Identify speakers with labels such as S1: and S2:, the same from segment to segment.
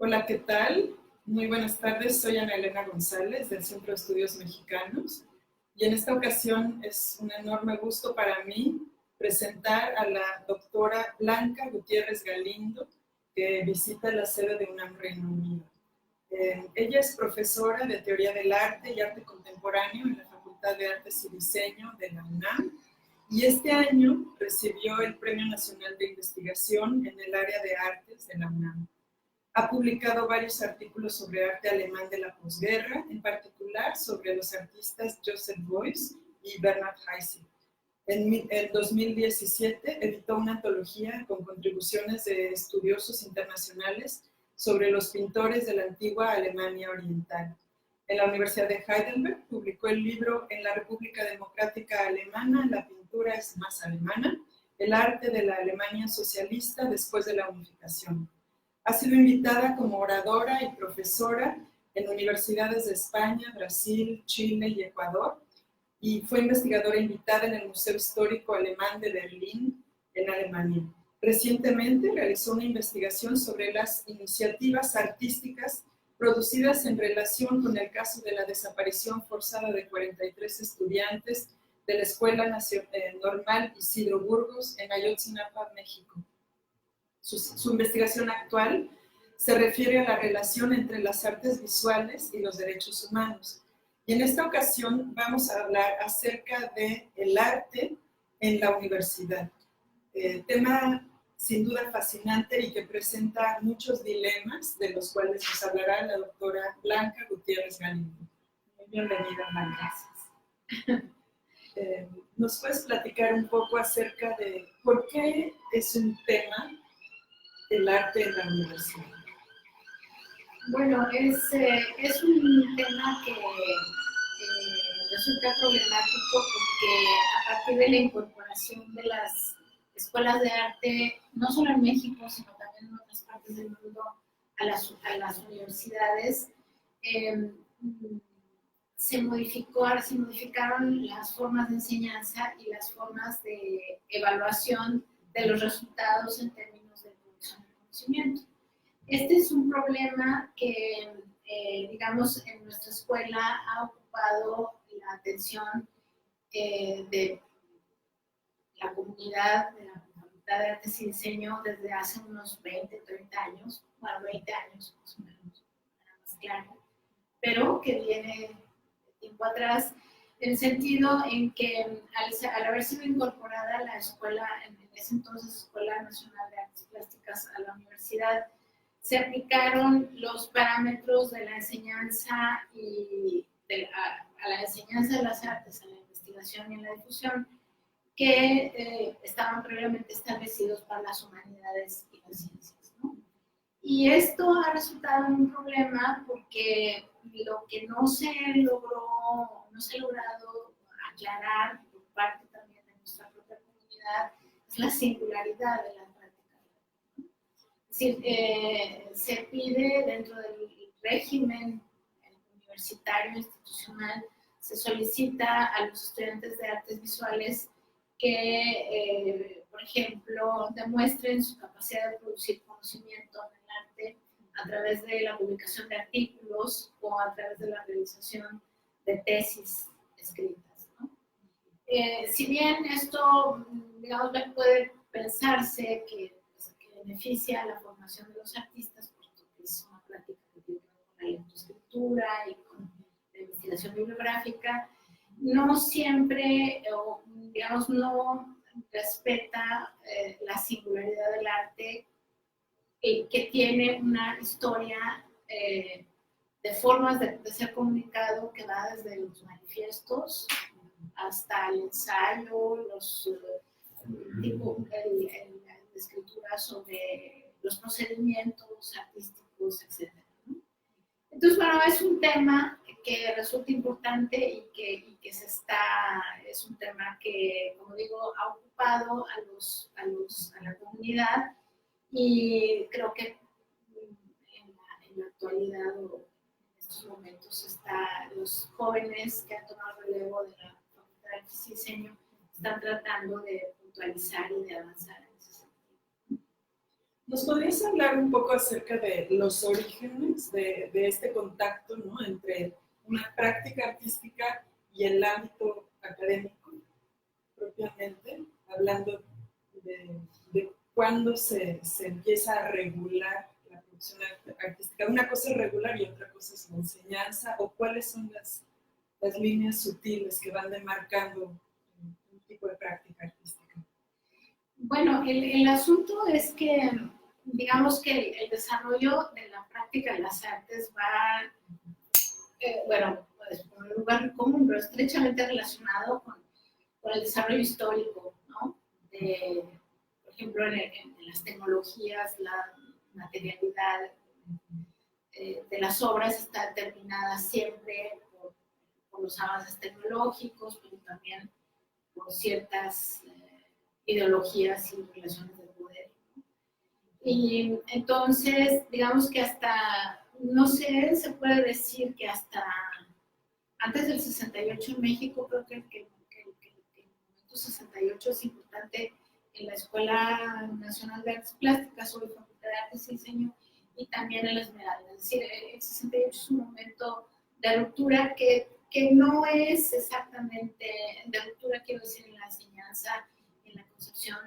S1: Hola, ¿qué tal? Muy buenas tardes, soy Ana Elena González del Centro de Estudios Mexicanos y en esta ocasión es un enorme gusto para mí presentar a la doctora Blanca Gutiérrez Galindo, que visita la sede de UNAM Reino Unido. Ella es profesora de Teoría del Arte y Arte Contemporáneo en la Facultad de Artes y Diseño de la UNAM y este año recibió el Premio Nacional de Investigación en el área de artes de la UNAM. Ha publicado varios artículos sobre arte alemán de la posguerra, en particular sobre los artistas Joseph Beuys y Bernhard Heissig. En 2017 editó una antología con contribuciones de estudiosos internacionales sobre los pintores de la antigua Alemania Oriental. En la Universidad de Heidelberg publicó el libro En la República Democrática Alemana, la pintura es más alemana, el arte de la Alemania socialista después de la unificación. Ha sido invitada como oradora y profesora en universidades de España, Brasil, Chile y Ecuador, y fue investigadora invitada en el Museo Histórico Alemán de Berlín, en Alemania. Recientemente realizó una investigación sobre las iniciativas artísticas producidas en relación con el caso de la desaparición forzada de 43 estudiantes de la Escuela Normal Isidro Burgos en Ayotzinapa, México. Su investigación actual se refiere a la relación entre las artes visuales y los derechos humanos. Y en esta ocasión vamos a hablar acerca del arte en la universidad. Tema sin duda fascinante y que presenta muchos dilemas de los cuales nos hablará la doctora Blanca Gutiérrez Galindo. Muy bienvenida, Blanca. ¿Nos puedes platicar un poco acerca de por qué es un tema el arte en la universidad?
S2: Bueno, es un tema que resulta problemático porque a partir de la incorporación de las escuelas de arte, no solo en México, sino también en otras partes del mundo, a las universidades, se modificaron las formas de enseñanza y las formas de evaluación de los resultados en términos de producción de conocimiento. Este es un problema que, digamos, en nuestra escuela ha ocupado la atención de la comunidad de la Facultad de Artes y Diseño desde hace unos 20, 30 años, bueno, 20 años más o menos, más claro, pero que viene de tiempo atrás, en el sentido en que al haber sido incorporada la escuela, en ese entonces Escuela Nacional de Artes Plásticas a la universidad, se aplicaron los parámetros de la enseñanza y a la enseñanza de las artes, a la investigación y a la difusión, que estaban previamente establecidos para las humanidades y las ciencias, ¿no? Y esto ha resultado en un problema porque lo que no se ha logrado aclarar por parte también de nuestra propia comunidad es la singularidad de la práctica. Es decir, se pide dentro del régimen universitario institucional, se solicita a los estudiantes de artes visuales que, por ejemplo, demuestren su capacidad de producir conocimiento en el arte a través de la publicación de artículos o a través de la realización de tesis escritas, ¿no? Si bien esto, digamos, puede pensarse que beneficia la formación de los artistas, porque es una práctica que tiene que ver con la lectoescritura y con la investigación bibliográfica, no siempre, o digamos, no respeta la singularidad del arte, que tiene una historia de formas de ser comunicado que va desde los manifiestos hasta el ensayo, la escritura sobre los procedimientos artísticos, etc. ¿no? Entonces, bueno, es un tema que resulta importante y que es un tema que, como digo, ha ocupado a la comunidad y creo que en la actualidad o en estos momentos los jóvenes que han tomado relevo de la Facultad de Artes y Diseño están tratando de puntualizar y de avanzar en ese sentido.
S1: ¿Nos podrías hablar un poco acerca de los orígenes de este contacto, ¿no?, entre una práctica artística y el ámbito académico, propiamente, hablando de cuándo se empieza a regular la producción artística? Una cosa es regular y otra cosa es la enseñanza, o cuáles son las líneas sutiles que van demarcando un tipo de práctica artística.
S2: Bueno, el asunto es que, digamos que el desarrollo de la práctica de las artes va, bueno, pues, por un lugar común, pero estrechamente relacionado con el desarrollo histórico, ¿no? Por ejemplo, en las tecnologías, la materialidad de las obras está determinada siempre por los avances tecnológicos, pero también por ciertas ideologías y relaciones de poder. Y entonces, digamos que hasta, no sé, se puede decir que hasta antes del 68 en México, creo que el momento 68 es importante en la Escuela Nacional de Artes Plásticas o la Facultad de Artes y Diseño, y también en la Esmeralda. Es decir, el 68 es un momento de ruptura que no es exactamente de ruptura, quiero decir, en la enseñanza, en la concepción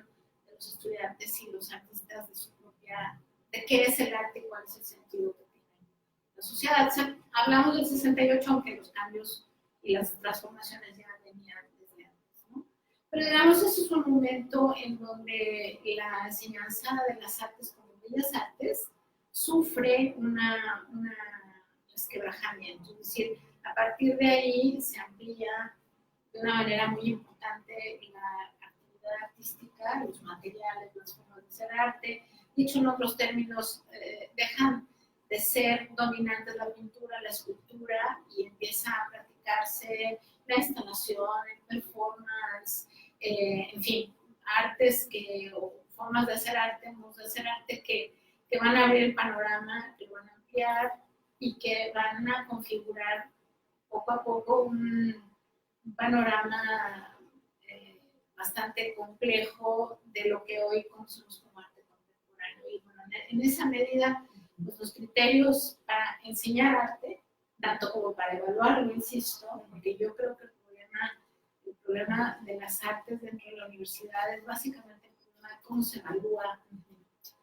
S2: de los estudiantes y los artistas de su propia, de qué es el arte y cuál es el sentido que tiene la sociedad. O sea, hablamos del 68, aunque los cambios y las transformaciones ya venían desde antes, ¿no? Pero digamos, eso es un momento en donde la enseñanza de las artes como bellas artes sufre un resquebrajamiento. Es decir, a partir de ahí se amplía de una manera muy importante la actividad artística, los materiales, las formas de hacer arte. Dicho en otros términos, dejan de ser dominantes la pintura, la escultura, y empieza a practicarse la instalación, el performance, en fin, artes o formas de hacer arte, modos de hacer arte que van a abrir el panorama, que van a ampliar y que van a configurar poco a poco un panorama bastante complejo de lo que hoy conocemos como arte contemporáneo. Y bueno, en esa medida, pues, los criterios para enseñar arte, tanto como para evaluarlo, insisto, porque yo creo que el problema de las artes dentro de la universidad es básicamente el problema de cómo se evalúa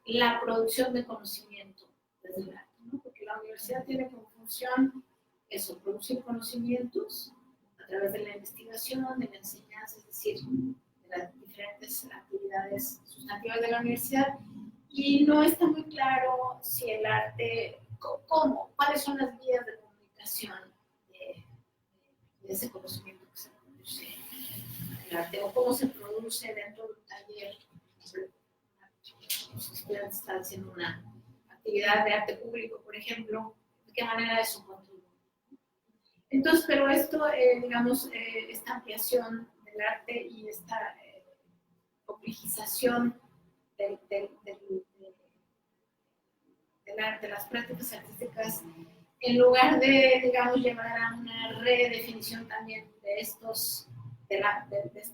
S2: la producción de conocimiento desde el arte, ¿no? Porque la universidad tiene como función eso, producir conocimientos a través de la investigación, de la enseñanza, es decir, de las diferentes actividades sustantivas de la universidad, y no está muy claro si el arte, cuáles son las vías de comunicación de ese conocimiento que se produce en el arte, o cómo se produce dentro de un taller. Los estudiantes están haciendo una actividad de arte público, por ejemplo, de qué manera eso contribuye. Entonces, pero esto, digamos, esta ampliación del arte y esta complejización del arte, de las prácticas artísticas, en lugar de, digamos, llevar a una redefinición también de estos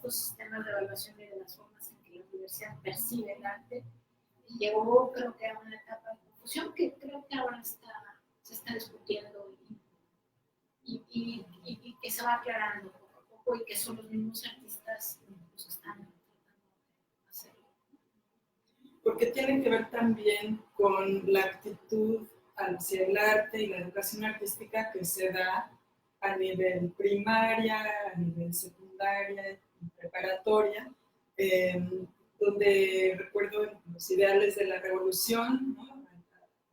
S2: sistemas de evaluación y de las formas en que la universidad percibe el arte, llegó, creo que, a una etapa de confusión que creo que ahora se está discutiendo y que se va aclarando poco a poco, y que son los mismos artistas los que están tratando de hacerlo.
S1: Porque tiene que ver también con la actitud hacia el arte y la educación artística que se da a nivel primaria, a nivel secundaria y preparatoria, donde recuerdo los ideales de la revolución, ¿no?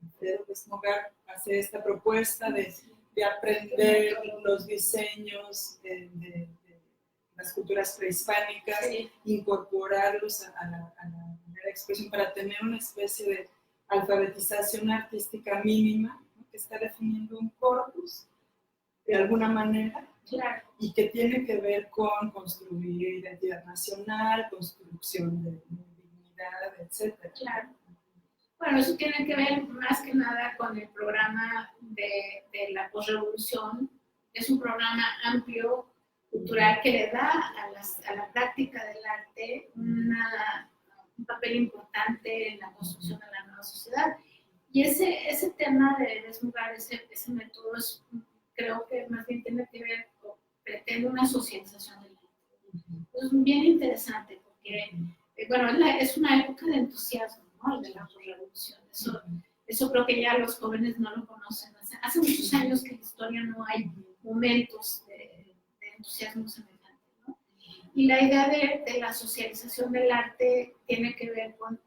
S1: Alfredo Desmogar hace esta propuesta de aprender los diseños de las culturas prehispánicas, sí, incorporarlos a la expresión para tener una especie de alfabetización artística mínima, ¿no?, que está definiendo un corpus de alguna manera, claro, y que tiene que ver con construir identidad nacional, construcción de dignidad, etc.
S2: Claro. Bueno, eso tiene que ver más que nada con el programa de la posrevolución. Es un programa amplio, cultural, que le da a la práctica del arte una un papel importante en la construcción de la nueva sociedad. Y ese tema de desnugar, ese método, creo que más bien tiene que ver con, pretende una socialización del arte. Es bien interesante porque, bueno, es una época de entusiasmo, ¿no? De la revolución. Eso creo que ya los jóvenes no lo conocen. Hace muchos años que en la historia no hay momentos de entusiasmo semejante, ¿no? Y la idea de la socialización del arte tiene que ver con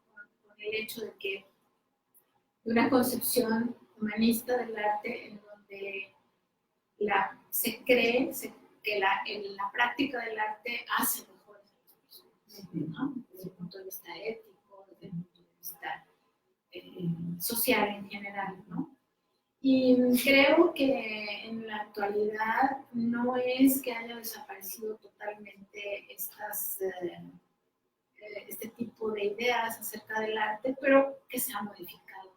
S2: el hecho de que una concepción humanista del arte en donde se cree que la práctica del arte hace mejores a las personas, ¿no? Desde el punto de vista ético, desde el punto de vista social en general, ¿no? Y creo que en la actualidad no es que haya desaparecido totalmente este tipo de ideas acerca del arte, pero que se ha modificado.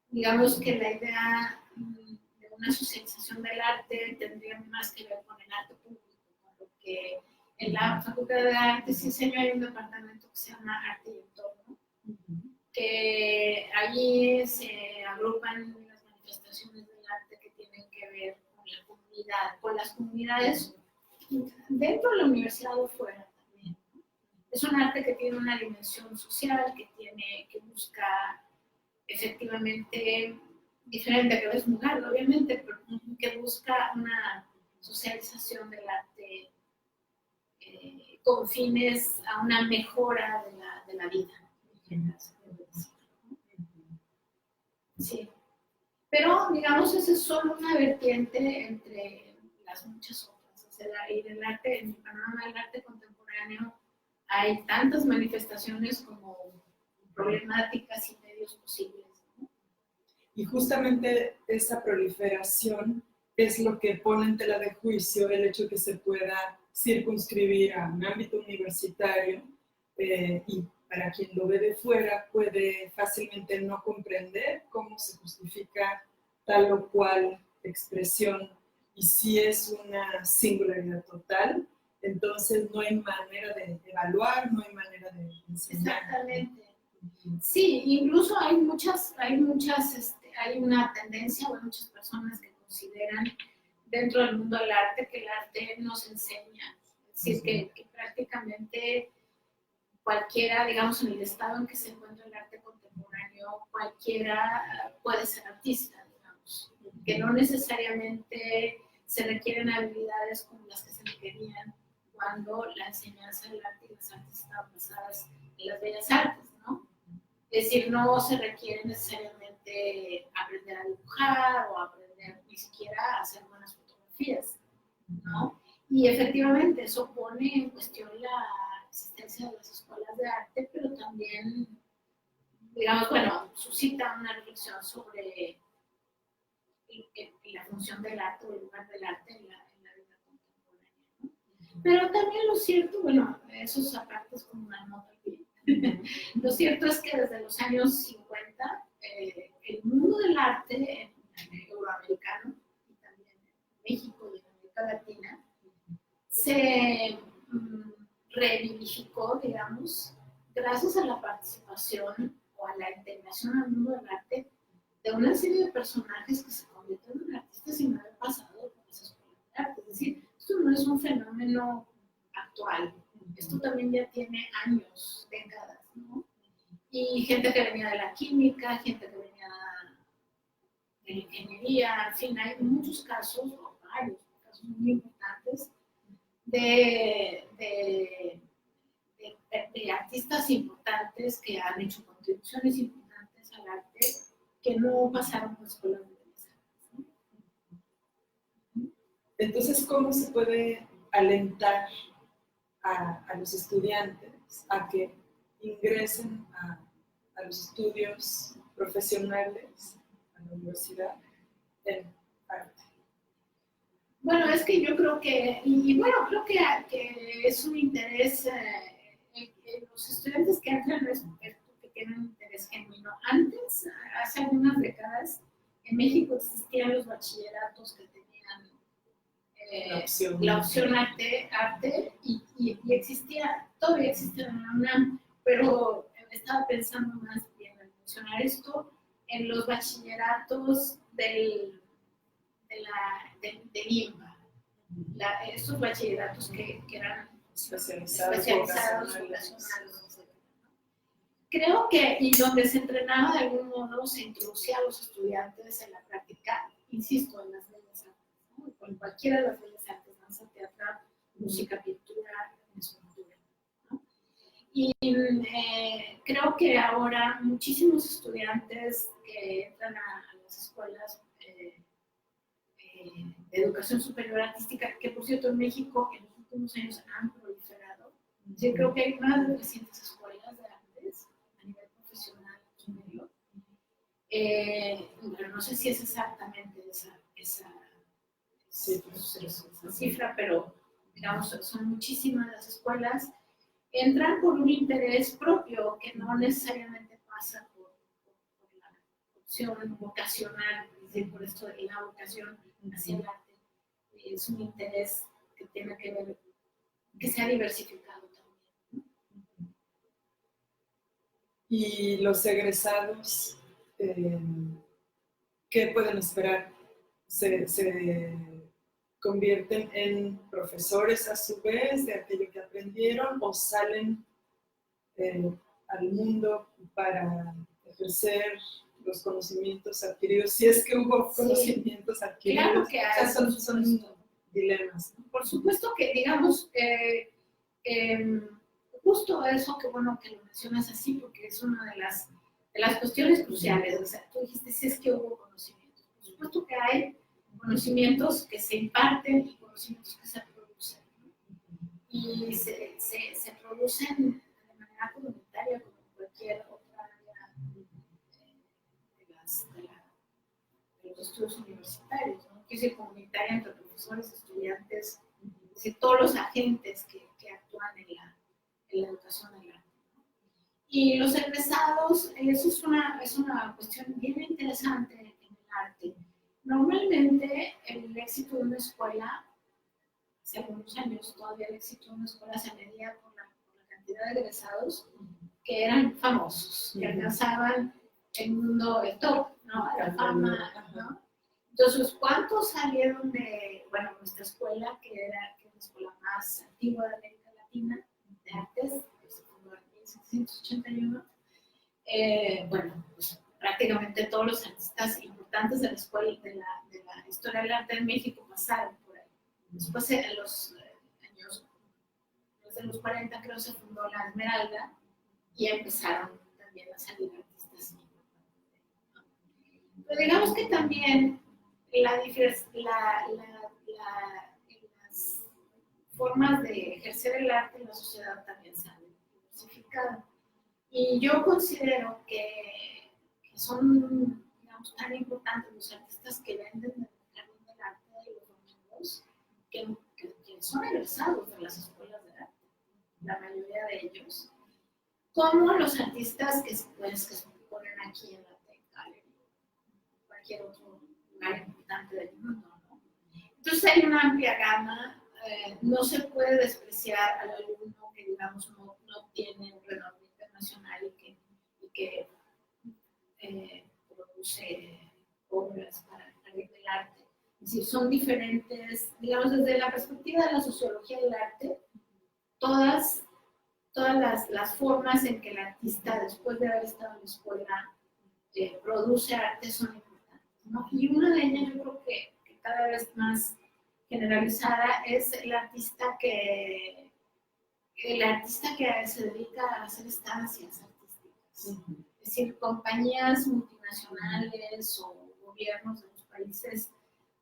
S2: Digamos que la idea de una socialización del arte tendría más que ver con el arte público, con lo que en la Facultad de Artes y Diseño hay un departamento que se llama Arte y Entorno, que allí se agrupan las manifestaciones del arte que tienen que ver con la comunidad, con las comunidades dentro de la universidad o fuera también. Es un arte que tiene una dimensión social, que busca efectivamente diferente que desnugar, obviamente, pero que busca una socialización del arte con fines a una mejora de la vida. Sí. Pero, digamos, esa es solo una vertiente entre las muchas otras. O sea, y del arte, en el panorama del arte contemporáneo, hay tantas manifestaciones como problemáticas y medios posibles, ¿no?
S1: Y justamente esa proliferación es lo que pone en tela de juicio el hecho de que se pueda circunscribir a un ámbito universitario y para quien lo ve de fuera puede fácilmente no comprender cómo se justifica tal o cual expresión, y si es una singularidad total, entonces no hay manera de evaluar, no hay manera de enseñar.
S2: Exactamente. Sí, incluso hay una tendencia, o muchas personas que consideran dentro del mundo del arte que el arte nos enseña. Es decir, que prácticamente cualquiera, digamos, en el estado en que se encuentra el arte contemporáneo, cualquiera puede ser artista, digamos, que no necesariamente se requieren habilidades como las que se requerían cuando la enseñanza del arte y las artes estaban basadas en las bellas artes, ¿no? Es decir, no se requiere necesariamente aprender a dibujar o aprender ni siquiera a hacer buenas fotografías, ¿no? Y efectivamente eso pone en cuestión la existencia de las escuelas de arte, pero también, digamos, bueno, suscita una reflexión sobre la función del arte o el lugar del arte en la vida contemporánea, ¿no? Pero también lo cierto, bueno, eso es aparte, es como una nota aquí. Lo cierto es que desde los años 50 el mundo del arte euroamericano y también en México y en América Latina se revivificó, digamos, gracias a la participación o a la integración al mundo del arte de una serie de personajes que se convierten en artistas sin haber pasado por esas escuelas de arte. Es decir, esto no es un fenómeno actual, esto también ya tiene años, décadas, ¿no? Y gente que venía de la química, gente que venía de la ingeniería, en fin, hay muchos casos, o varios casos muy importantes, de artistas importantes que han hecho contribuciones importantes al arte que no pasaron por escuelas de bellas artes, ¿no?
S1: Entonces, ¿cómo se puede alentar a los estudiantes a que ingresen a los estudios profesionales, a la universidad, en arte?
S2: Bueno, es que yo creo que, y bueno, creo que es un interés, los estudiantes que entran es porque tienen un interés genuino. Antes, hace algunas décadas, en México existían los bachilleratos que tenían la opción arte y existía, todavía existe en la UNAM, pero estaba pensando más bien en mencionar esto en los bachilleratos de IMBA, estos bachilleratos que eran especializados vocacionales. Creo que, y donde se entrenaba de algún modo, se introducía a los estudiantes en la práctica, insisto, en las bellas artes, ¿no? En cualquiera de las bellas artes, danza, teatro, música, pintura, escultura, ¿no? Y creo que ahora muchísimos estudiantes que entran a las escuelas de educación superior artística, que por cierto en México en los últimos años han proliferado. Yo creo que hay más de 300 escuelas de artes a nivel profesional superior. Pero no sé si es exactamente esa cifra, pero digamos, son muchísimas las escuelas. Entran por un interés propio que no necesariamente pasa por la opción vocacional, es decir, por esto de la vocación hacia el arte. Es un interés que tiene que ver, que se ha diversificado también.
S1: ¿Y los egresados qué pueden esperar? ¿Se convierten en profesores a su vez de aquello que aprendieron o salen al mundo para ejercer los conocimientos adquiridos? Si es que hubo conocimientos adquiridos.
S2: Claro que hay,
S1: son dilemas, ¿no?
S2: Por supuesto que, digamos, justo eso, que bueno que lo mencionas así, porque es una de las cuestiones cruciales. O sea, tú dijiste si es que hubo conocimientos. Por supuesto que hay conocimientos que se imparten y conocimientos que se producen, ¿no? Y se producen de manera comunitaria, como en cualquier otra área de los estudios universitarios, ¿no? Que es comunitaria entre profesores, estudiantes, es decir, todos los agentes que actúan en la educación del arte, ¿no? Y los egresados, eso es una cuestión bien interesante en el arte. Normalmente el éxito de una escuela, hace algunos años todavía el éxito de una escuela se medía por la cantidad de egresados que eran famosos, que alcanzaban el mundo, el top, ¿no? La fama, ¿no? Entonces, ¿cuántos salieron de, bueno, nuestra escuela, que era la escuela más antigua de América Latina, de artes, que se fundó en 1781? Bueno, pues prácticamente todos los artistas importantes de la escuela, de la historia del arte en México pasaron por ahí. Después, en los años, desde los 40, creo, se fundó la Esmeralda y empezaron también a salir artistas importantes. Pero digamos que también las formas de ejercer el arte en la sociedad también se han diversificado. Y yo considero que son, digamos, tan importantes los artistas que venden el jardín del arte de los domingos, que son egresados de las escuelas de arte, la mayoría de ellos, como los artistas que se ponen aquí en la Tate Gallery, cualquier otro lugar importante del mundo, ¿no? Entonces hay una amplia gama. No se puede despreciar al alumno que, digamos, no tiene un renombre internacional y que produce obras para el arte. Es decir, son diferentes, digamos, desde la perspectiva de la sociología del arte, todas las formas en que el artista, después de haber estado en la escuela, produce arte son importantes, ¿no? Y una de ellas, yo creo que cada vez más generalizada, es el artista que se dedica a hacer estancias artísticas. Es decir, compañías multinacionales o gobiernos de los países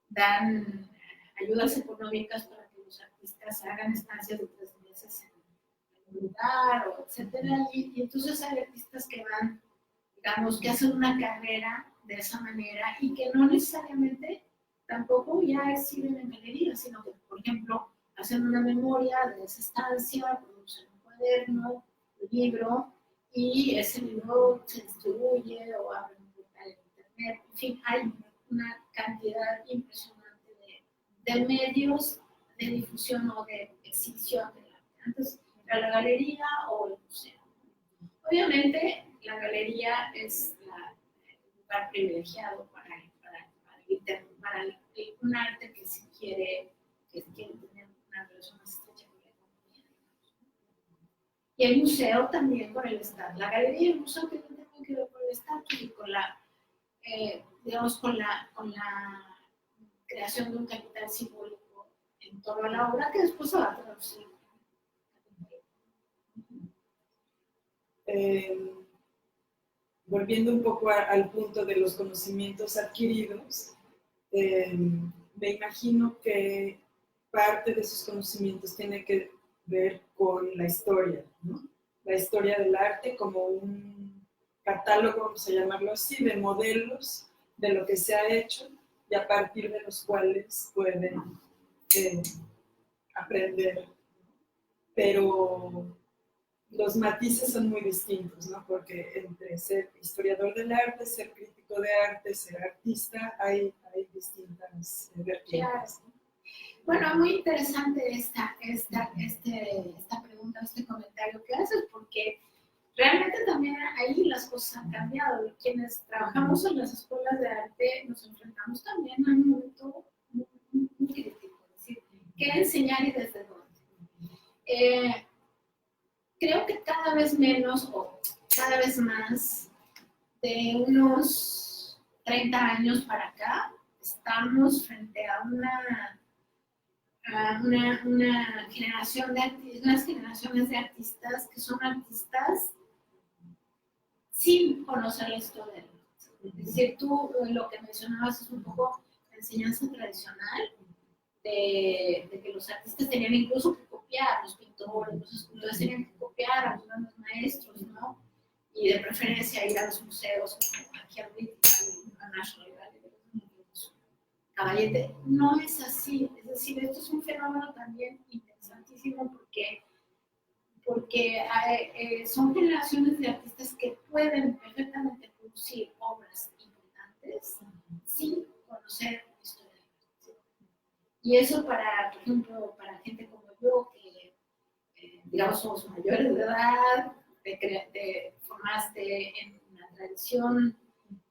S2: dan ayudas económicas para que los artistas hagan estancias de 3 meses en un lugar, o etcétera. Y entonces hay artistas que van, digamos, que hacen una carrera de esa manera y que no necesariamente tampoco ya exhiben en galerías, sino que, por ejemplo, hacen una memoria de esa estancia, producen un cuaderno, un libro, y ese libro se distribuye o abren un portal en internet. En fin, hay una cantidad impresionante de medios de difusión o de exhibición del arte. Antes era la galería o el museo. Obviamente, la galería es el lugar privilegiado para un arte que se quiere tener una relación más estrecha con la economía. Y el museo también con el estatus. La galería y el museo tienen también que ver con el estatus y con la, digamos, con la creación de un capital simbólico en torno a la obra que después se va a traducir.
S1: Volviendo un poco al punto de los conocimientos adquiridos, me imagino que parte de esos conocimientos tiene que ver con la historia, ¿no? La historia del arte como un catálogo, vamos a llamarlo así, de modelos de lo que se ha hecho y a partir de los cuales pueden aprender. Pero los matices son muy distintos, ¿no? Porque entre ser historiador del arte, ser crítico de arte, ser artista, hay distintas vertientes.
S2: ¿No? Bueno, muy interesante esta pregunta, este comentario que haces, porque realmente también ahí las cosas han cambiado. Y quienes trabajamos en las escuelas de arte nos enfrentamos también a un momento muy crítico, es decir, ¿qué enseñar y desde dónde? Creo que cada vez menos o cada vez más, de unos 30 años para acá, estamos frente a una generación de artistas, unas generaciones de artistas que son artistas sin conocer la historia del arte. Es decir, tú lo que mencionabas es un poco la enseñanza tradicional de que los artistas tenían incluso que copiar, los pintores, los escultores tenían que copiar a los grandes maestros, ¿no? Y de preferencia ir a los museos, como aquí a National Gallery, Caballete. No es así, es decir, esto es un fenómeno también interesantísimo porque son generaciones de artistas que pueden perfectamente producir obras importantes sin conocer la historia del arte. Y eso para, por ejemplo, para gente como yo, que digamos somos mayores de edad, te formaste en una tradición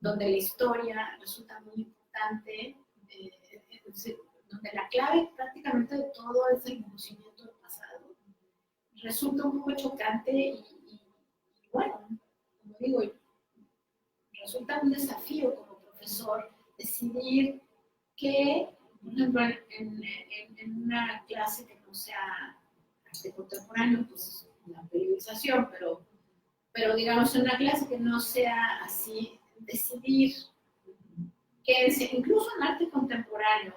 S2: donde la historia resulta muy importante, donde la clave prácticamente de todo es el conocimiento del pasado, resulta un poco chocante y bueno, como digo, resulta un desafío como profesor decidir que, por ejemplo, en una clase que no sea arte contemporáneo, pues la periodización, pero digamos en una clase que no sea así, decidir que incluso en arte contemporáneo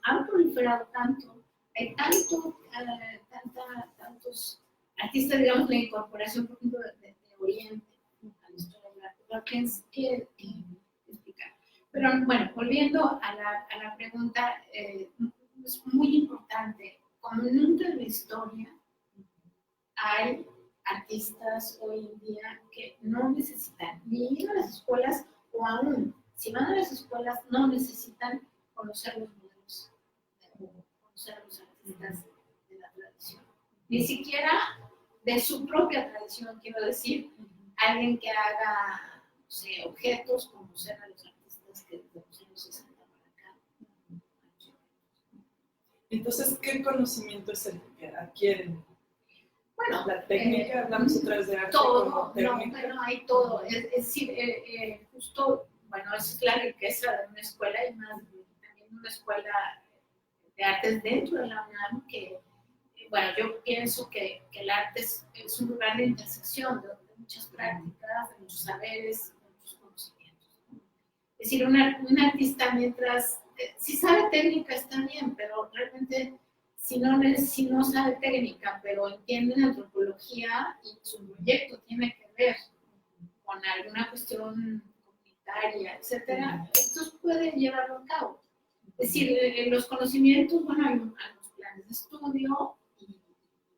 S2: han proliferado tanto, hay tantos artistas, digamos, la incorporación, por ejemplo, de Oriente a la historia del arte, lo que explicar. Pero bueno, volviendo a la pregunta, es muy importante, como nunca en la historia hay artistas hoy en día que no necesitan ni ir a las escuelas o aún, si van a las escuelas, no necesitan conocer los modelos, conocer a los artistas de la tradición. Ni siquiera de su propia tradición, quiero decir, alguien que haga, no sé, objetos, conocer a los artistas que desde los años 60 para acá.
S1: Entonces, ¿qué conocimiento es el que adquieren?
S2: Bueno,
S1: la técnica, hablamos otra vez de arte
S2: todo,
S1: como técnica.
S2: no, hay todo. Es decir, justo, bueno, esa es la riqueza de una escuela y más también una escuela de artes dentro de la UNAM que, bueno, yo pienso que el arte es un lugar de intersección de muchas prácticas, de muchos saberes, de muchos conocimientos, ¿no? Es decir, un artista mientras, si sabe técnica está bien, pero realmente si no sabe técnica, pero entiende antropología y su proyecto tiene que ver con alguna cuestión comunitaria, etcétera, entonces puede llevarlo a cabo. Es decir, los conocimientos, bueno, hay unos planes de estudio y,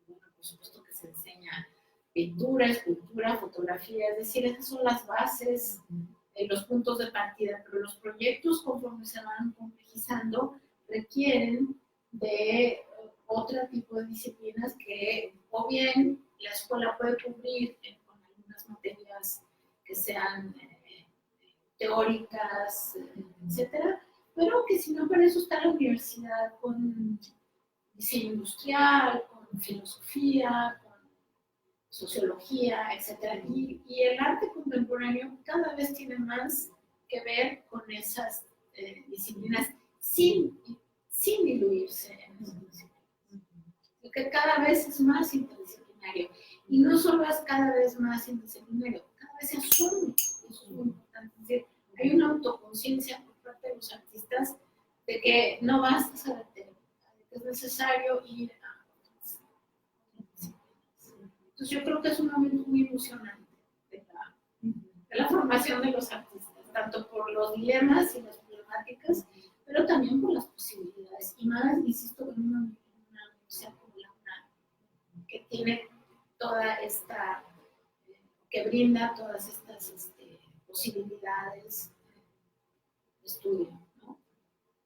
S2: bueno, por supuesto que se enseña pintura, escultura, fotografía, es decir, esas son las bases, los puntos de partida, pero los proyectos, conforme se van complejizando, requieren de otro tipo de disciplinas que o bien la escuela puede cubrir con las materias que sean teóricas, etcétera, pero que si no, para eso está la universidad con diseño industrial, con filosofía, con sociología, etcétera. Y el arte contemporáneo cada vez tiene más que ver con esas disciplinas sin diluirse en esas disciplinas. Lo que cada vez es más interdisciplinario. Y no solo es cada vez más interdisciplinario, cada vez se asume, eso es muy importante. Es decir, hay una autoconciencia por parte de los artistas de que no basta saber teoría, es necesario ir a otras disciplinas. Entonces yo creo que es un momento muy emocionante de la formación de los artistas, tanto por los dilemas y las problemáticas, pero también por las posibilidades. Y más, insisto, en una universidad como la UNAM, que tiene toda esta, que brinda todas estas posibilidades de estudio, ¿no?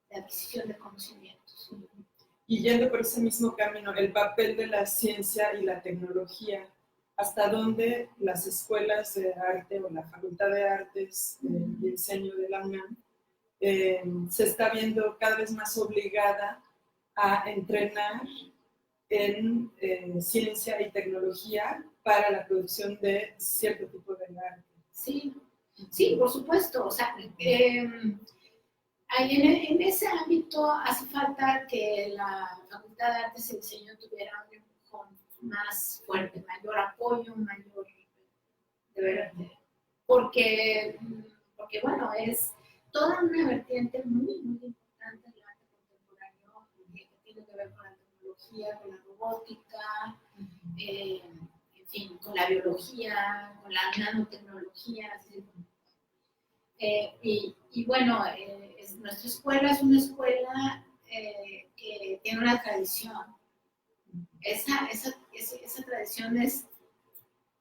S2: De adquisición de conocimientos.
S1: Y yendo por ese mismo camino, el papel de la ciencia y la tecnología, hasta dónde las escuelas de arte o la Facultad de Artes y Diseño de la UNAM se está viendo cada vez más obligada a entrenar en ciencia y tecnología para la producción de cierto tipo de arte.
S2: Sí, sí, por supuesto. O sea, en ese ámbito hace falta que la Facultad de Artes y Diseño tuviera un empujón más fuerte, mayor apoyo, mayor, de verdad, porque bueno, es toda una vertiente muy, muy importante del arte contemporáneo, que tiene que ver con la tecnología, con la robótica, en fin, con la biología, con la nanotecnología. Y bueno, nuestra escuela es una escuela que tiene una tradición. Esa tradición es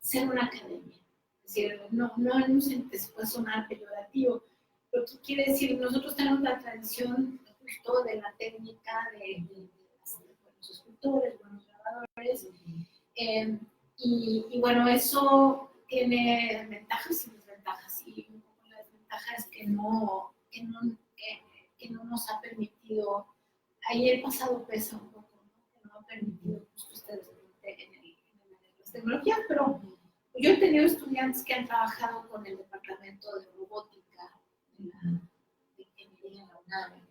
S2: ser una academia. Es decir, no en un sentido puede sonar peyorativo, pero ¿qué quiere decir? Nosotros tenemos la tradición justo de la técnica de buenos escultores, buenos grabadores, y bueno, eso tiene ventajas y desventajas, y un poco la desventaja es que no nos ha permitido, ahí el pasado pesa un poco, ¿no? Que no ha permitido justo ustedes en las tecnologías, pero yo he tenido estudiantes que han trabajado con el departamento de robótica de ingeniería en la UNAM, en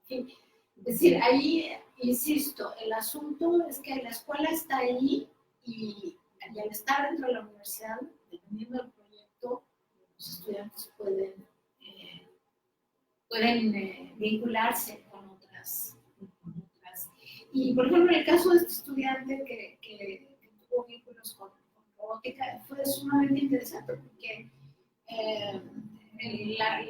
S2: fin. Es decir, ahí, insisto, el asunto es que la escuela está ahí y al estar dentro de la universidad, dependiendo del proyecto, los estudiantes pueden vincularse con otras. Y, por ejemplo, en el caso de este estudiante que tuvo vínculos con robótica, fue sumamente interesante porque la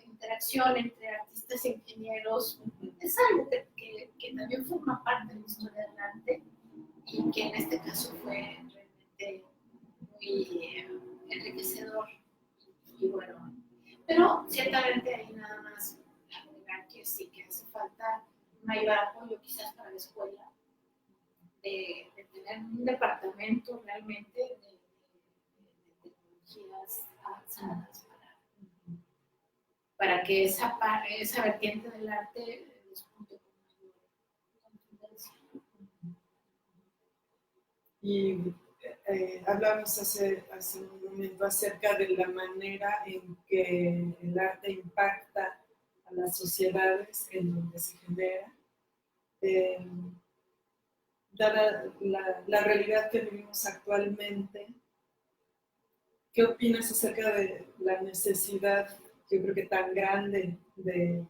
S2: interacción entre artistas e ingenieros es algo que también forma parte de la historia del arte y que en este caso fue realmente muy enriquecedor y bueno, pero ciertamente ahí nada más agregar que sí que hace falta mayor apoyo quizás para la escuela de tener un departamento realmente de tecnologías avanzadas para que esa vertiente del arte despunte con mayor contundencia.
S1: Y hablamos hace un momento acerca de la manera en que el arte impacta a las sociedades en donde se genera. Dada la realidad que vivimos actualmente, ¿qué opinas acerca de la necesidad, yo creo que tan grande, de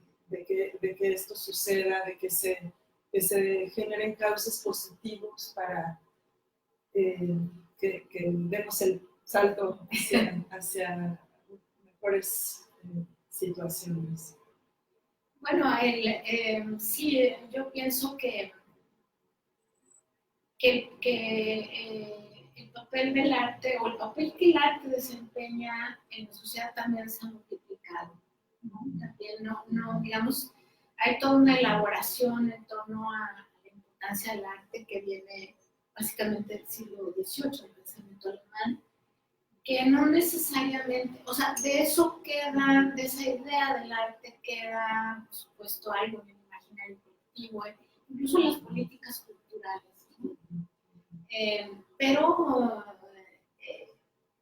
S1: que esto suceda, de que se generen causas positivos para que demos el salto hacia mejores situaciones?
S2: Bueno, sí, yo pienso que el papel del arte o el papel que el arte desempeña en la sociedad también se ha multiplicado, ¿no? También digamos, hay toda una elaboración en torno a la importancia del arte que viene básicamente del siglo XVIII, el pensamiento alemán, que no necesariamente, o sea, de eso queda, de esa idea del arte queda, por supuesto, algo en el imaginario colectivo, incluso en las políticas culturales, ¿no?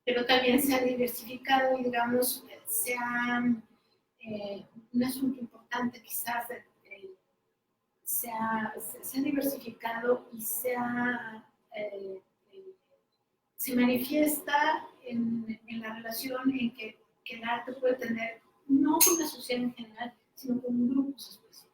S2: Pero también se ha diversificado y, digamos, un asunto importante quizás, se ha diversificado y se manifiesta en la relación en que el arte puede tener, no con la sociedad en general, sino con grupos específicos.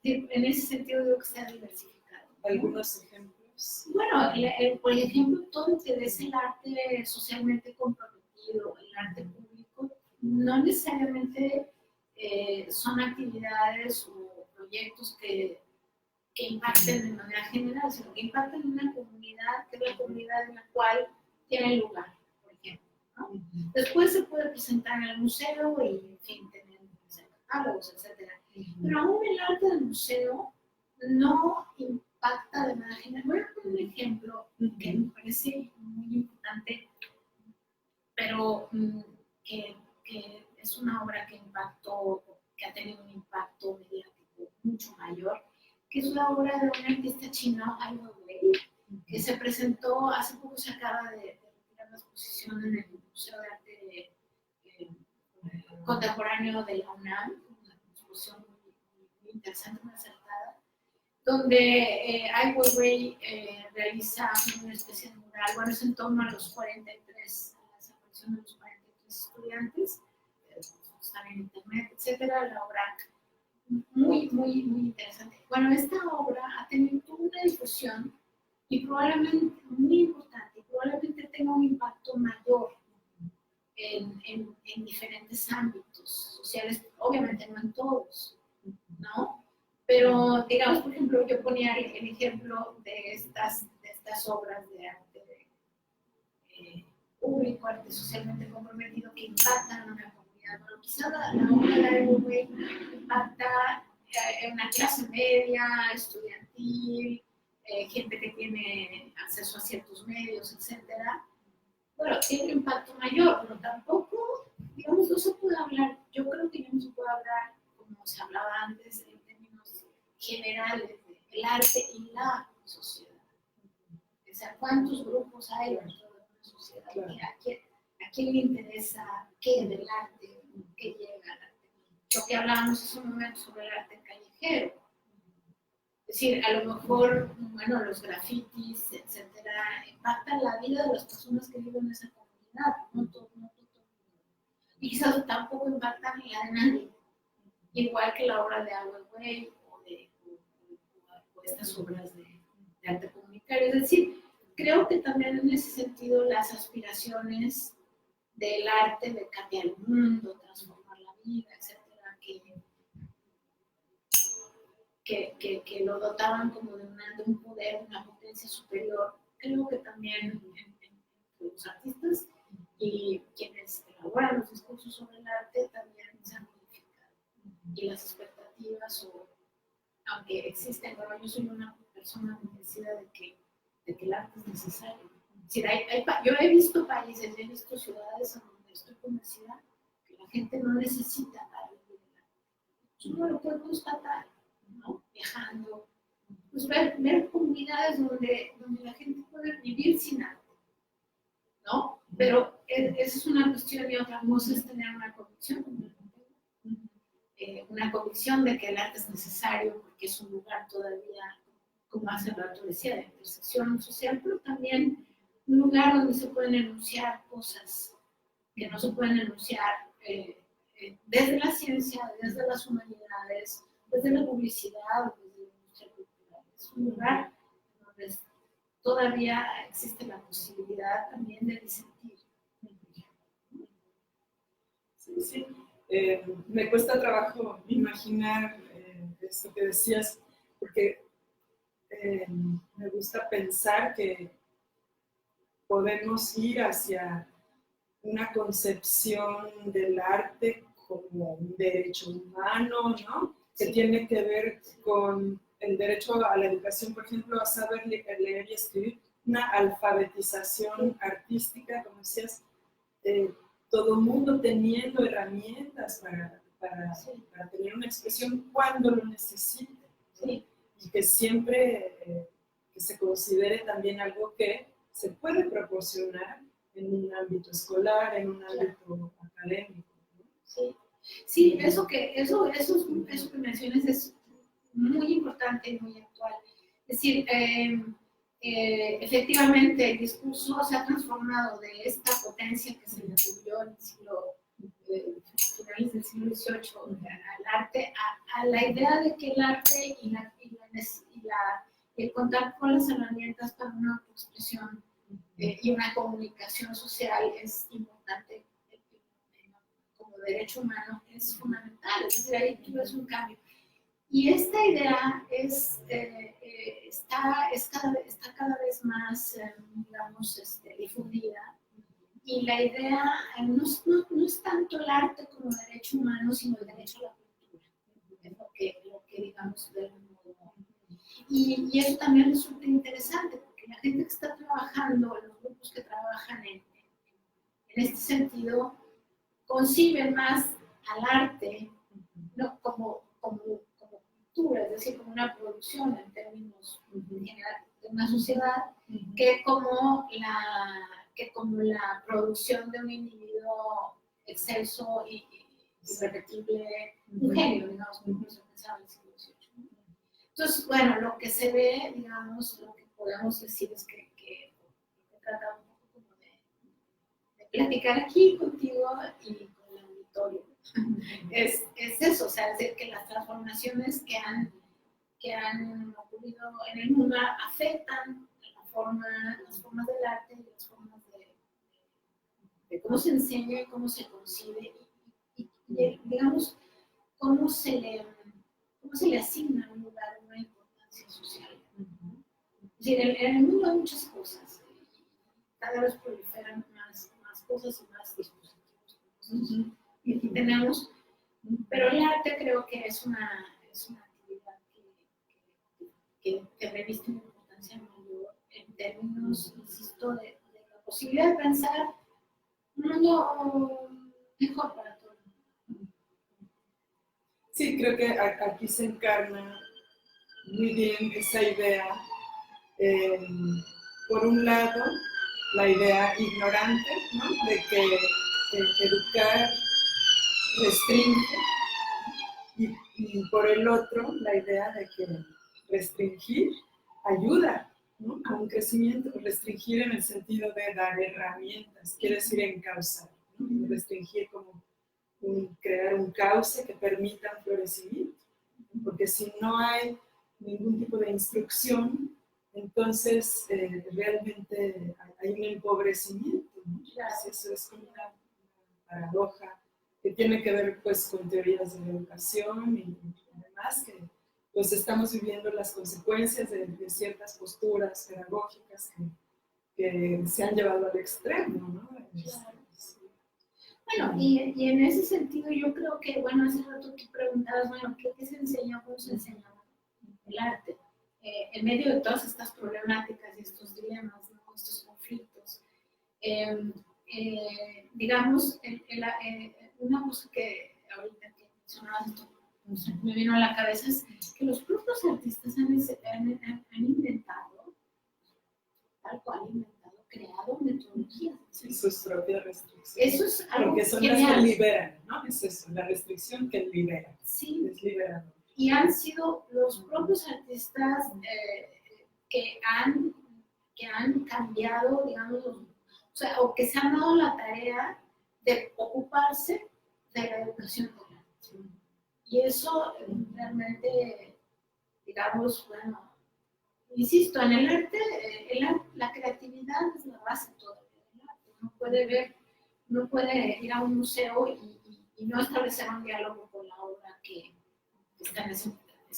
S2: En ese sentido digo que se ha diversificado.
S1: ¿Algunos ejemplos?
S2: Bueno, por ejemplo, todo lo que es el arte socialmente comprometido, el arte público, no necesariamente son actividades o proyectos que impacten de manera general, sino que impacten en una comunidad, que es la comunidad en la cual tiene lugar, por ejemplo, ¿no? Después se puede presentar en el museo y, en fin, tener catálogos, etc. Pero aún el arte del museo no impacta de manera general. Voy a poner un ejemplo que me parece muy importante, pero que es una obra que ha tenido un impacto mediático mucho mayor, que es la obra de un artista chino, Ai Weiwei, que se presentó, hace poco se acaba de retirar la exposición en el Museo de Arte Contemporáneo de la UNAM, una exposición muy interesante, muy acertada, donde Ai Weiwei realiza una especie de mural, bueno, es en torno a los 43, a la desaparición de los 43 estudiantes, están en internet, etcétera, la obra muy interesante. Bueno, esta obra ha tenido una difusión y probablemente muy importante, y probablemente tenga un impacto mayor en diferentes ámbitos sociales, obviamente no en todos, ¿no? Pero, digamos, por ejemplo, yo ponía el ejemplo de estas obras de arte público, arte socialmente comprometido, que impactan en una comunidad. Bueno, quizá la obra de Ai Weiwei impacta en una clase media, estudiantil, gente que tiene acceso a ciertos medios, etcétera. Bueno, tiene un impacto mayor, pero tampoco, digamos, no se puede hablar, yo creo que no se puede hablar, como se hablaba antes, en términos generales del arte y la sociedad. O sea, ¿cuántos grupos hay dentro de una sociedad? Claro. ¿A quién le interesa qué del arte? ¿Qué llega al arte? Lo que hablábamos hace un momento sobre el arte callejero. Es decir, a lo mejor, bueno, los grafitis, etcétera, impactan la vida de las personas que viven en esa comunidad, no todo. Y quizás tampoco impactan la de nadie. Igual que la obra de Ai Weiwei o estas obras de arte comunitario. Es decir, creo que también en ese sentido las aspiraciones del arte de cambiar el mundo, transformar la vida, etcétera, que lo dotaban como de un poder, una potencia superior, creo que también en los artistas y quienes elaboran los discursos sobre el arte también se han modificado. Y las expectativas, aunque existen, bueno, yo soy una persona convencida de que el arte es necesario. Es decir, yo he visto países, he visto ciudades en donde estoy convencida que la gente no necesita algo del arte. Uno lo puede constatar, ¿no? Viajando, pues ver comunidades donde la gente puede vivir sin arte, ¿no? Pero esa es una cuestión y otra cosa es tener una convicción de que el arte es necesario porque es un lugar todavía, como hace rato decía, de intersección social, pero también un lugar donde se pueden enunciar cosas que no se pueden enunciar desde la ciencia, desde las humanidades, desde la publicidad, desde la industria cultural. Es un lugar donde todavía existe la posibilidad también de disentir.
S1: Sí. Me cuesta trabajo imaginar esto que decías, porque me gusta pensar que podemos ir hacia una concepción del arte como un derecho humano, ¿no? Que tiene que ver con el derecho a la educación, por ejemplo, a saber leer y escribir, una alfabetización artística, como decías, todo mundo teniendo herramientas para tener una expresión cuando lo necesite, ¿no?
S2: Sí.
S1: Y que siempre que se considere también algo que se puede proporcionar en un ámbito escolar, en un ámbito académico, ¿no?
S2: Sí, sí, eso que mencionas es muy importante y muy actual. Es decir, efectivamente el discurso se ha transformado de esta potencia que se le atribuyó en el siglo, finales del siglo XVIII al arte, a la idea de que el arte y el contar con las herramientas para una expresión y una comunicación social es importante como derecho humano, es fundamental. Es decir, ahí tú ves un cambio. Y esta idea está cada vez más, digamos, difundida. Y la idea no es tanto el arte como derecho humano, sino el derecho a la cultura. Es lo que digamos, de algún modo. Y eso también resulta interesante, porque la gente que está trabajando, los grupos que trabajan en este sentido, conciben más al arte, ¿no? como cultura, es decir, como una producción en términos generales de una sociedad, que como la producción de un individuo excelso y irrepetible, un genio, digamos, como se pensaba en el siglo XVIII. Entonces, bueno, lo que se ve, digamos, lo que podemos decir es que he tratado un poco como de platicar aquí contigo y con el auditorio. Es eso, o sea, es decir, que las transformaciones que han ocurrido en el mundo afectan las formas del arte y las formas de cómo se enseña y cómo se concibe y digamos, cómo se le asigna un lugar, una importancia social. Es decir, en el mundo hay muchas cosas y cada vez proliferan más cosas y más dispositivos. Y aquí tenemos, pero el arte creo que es una actividad que reviste una importancia mayor en términos, insisto, de la posibilidad de pensar un mundo mejor para todos.
S1: Sí, creo que aquí se encarna muy bien esa idea. Por un lado, la idea ignorante, ¿no? De que educar restringe, y por el otro, la idea de que restringir ayuda, ¿no? A un crecimiento. Restringir en el sentido de dar herramientas, quiere decir encauzar, ¿no? Restringir como crear un cauce que permita un florecimiento, porque si no hay ningún tipo de instrucción, entonces realmente hay un empobrecimiento, ¿no? Eso es como una paradoja que tiene que ver pues con teorías de la educación y demás, que pues estamos viviendo las consecuencias de ciertas posturas pedagógicas que se han llevado al extremo, ¿no?
S2: Bueno, y en ese sentido yo creo que, bueno, hace rato tú preguntabas, bueno, ¿qué se enseña? ¿Cómo se enseña el arte? En medio de todas estas problemáticas y estos dilemas, ¿no? Estos conflictos. Digamos, una cosa que ahorita que mencionabas esto, me vino a la cabeza es que los propios artistas han inventado, tal cual creado metodologías.
S1: Sí, sus propias restricciones.
S2: Eso es algo
S1: porque son
S2: genial.
S1: las que liberan, ¿no? Es eso, la restricción que libera.
S2: Sí.
S1: Es liberador.
S2: Y han sido los propios artistas que han cambiado, digamos, o que se han dado la tarea de ocuparse de la educación del arte. Y eso realmente, digamos, bueno, insisto, en el arte, la creatividad es la base todavía del arte. Uno puede ir a un museo y no establecer un diálogo con la obra que está en ese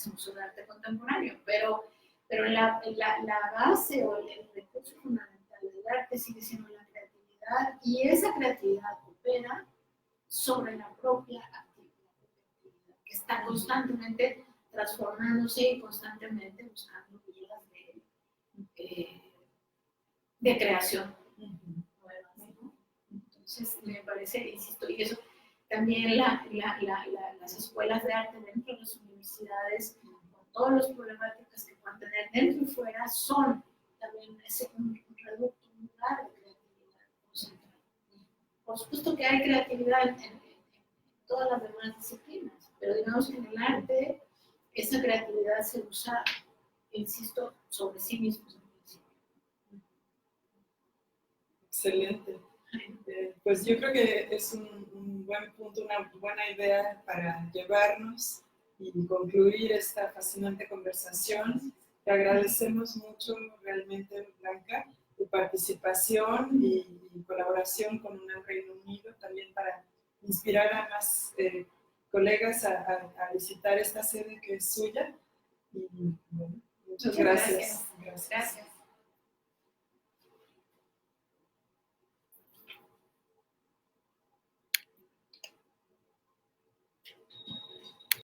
S2: museo de arte contemporáneo, pero la base o el recurso fundamental del arte sigue siendo la creatividad, y esa creatividad opera sobre la propia actividad que está constantemente transformándose y constantemente buscando vías de creación nuevas, ¿no? Entonces, me parece, insisto, y eso también las escuelas de arte dentro de las universidades, con todas las problemáticas que puedan tener dentro y fuera, son también un reducto, un lugar de creatividad concentrada. Por supuesto que hay creatividad en todas las demás disciplinas, pero digamos que en el arte esa creatividad se usa, insisto, sobre sí mismo.
S1: Excelente. Pues yo creo que es un buen punto, una buena idea para llevarnos y concluir esta fascinante conversación. Te agradecemos mucho realmente, Blanca, tu participación y colaboración con UNAM Reino Unido, también para inspirar a más colegas a visitar esta sede que es suya. Y bueno, muchas gracias.
S2: Gracias.